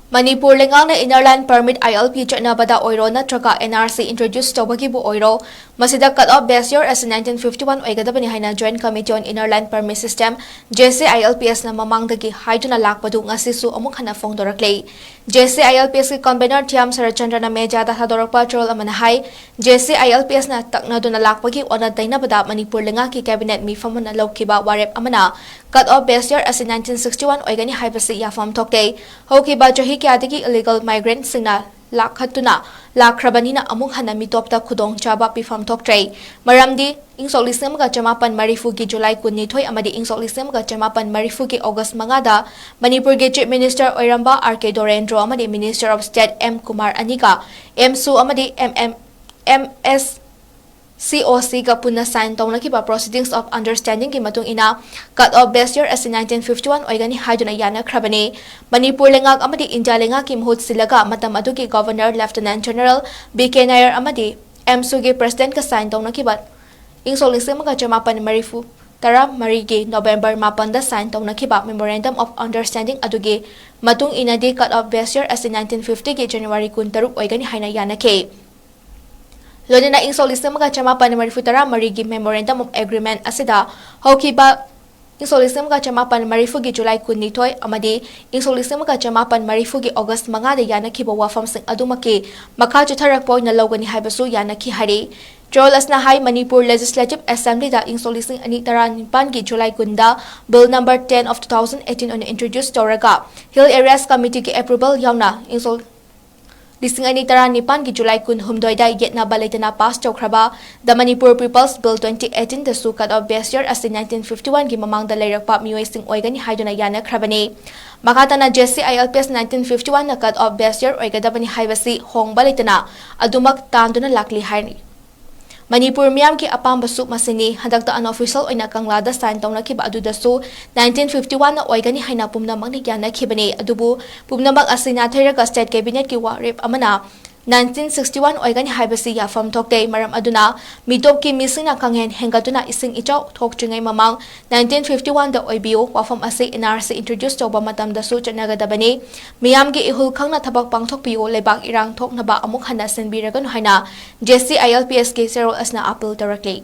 Manipur lengang na inner permit ILP chana oiro natraga NRC introduce tobagi bu oiro masida cut off base year as 1951 oigadabani haina Joint Committee on Inner Line Permit System JCILPS na mamangdagi haiduna lakpadu ngasisu amuk hana phongdoraklei JCILPS ki convener Thiam Sarachandra na meja da hadorok patrol amana hai JCILPS na takna duna lakpagi ona dainabada Manipur lenga ki cabinet mi famana lokhiba warep amana cut off base year as 1961 oigani haibasi yafam thokte hokiba jahi kyadagi illegal migrant singna lakhatuna lakrabani na amuk hana mitopta khudong chaba pifam thoktrei maramdi ingsolisem ga jamapan marifu ki July kunni thoi amadi ingsolisem ga jamapan marifu ki August mangada Manipur ge Chief Minister oiramba 𝗢𝗙𝗙 amadi Minister of State M Kumar Anika MSU amadi MS COC ka punna sign tawnakiba proceedings of understanding ki matung ina cut off base year as 1951 oigani haiduna yana khrabani Manipur lengak amadi India lenga ki muhut silaga matam aduki Governor Lieutenant General BK Nair amadi MSU ge President ka sign tawnakiba ingsolisem ka jamapan marifu tara marigi November mapanda sign tawnakiba Memorandum of Understanding adugi matung ina di cut off base year as 1950 ge January 13 oigani haina yana ke Lodina ingsolisem ka jamapan marifutara marigi Memorandum of Agreement asida hokiba ingsolisem ka jamapan marifu gi July kunni thoi amadi ingsolisem ka jamapan marifu gi August manga de yana khiba wafam sing adumaki makha chutharak poi na logani haibasu yana khi hari Troll asna hai Manipur Legislative Assembly da ingsolising ani tara nipan gi July kunda Bill number 10 of 2018 on introduced toraga Hill Areas Committee ki approval yauna insol Lising ani tara nipan ki July kun humdoida yetna balaitana pass chokraba the Manipur People's Bill 2018 the su cut off base year as 1951 gi mamang da leirakpa mioi sing oigani haiduna yana khrabani makatana JCILPS 1951 na cut off base year oigadabani haibasi hong balaitana adumak tanduna lakli haini Manipur miyam ki apamba su masini hadakta unofficial oina kanglada sign tawna kiba aduda su 1951 na oigani haina pumna mangni gyana khibani adubu pumna mag asina thairaga state cabinet ki warep amana 1961 oigani haibasi yafam thokte maram aduna mitop ki misina kanghen hengatuna ising ichau thokchingai mamang 1951 da oibio wafam ase NRC introduce toba matam da su chanagadabani miyam gi ihul khangna thabak pangthokpio lebak irang thoknaba amuk hana senbiragan haina JCILPS ke serol asna appeal directly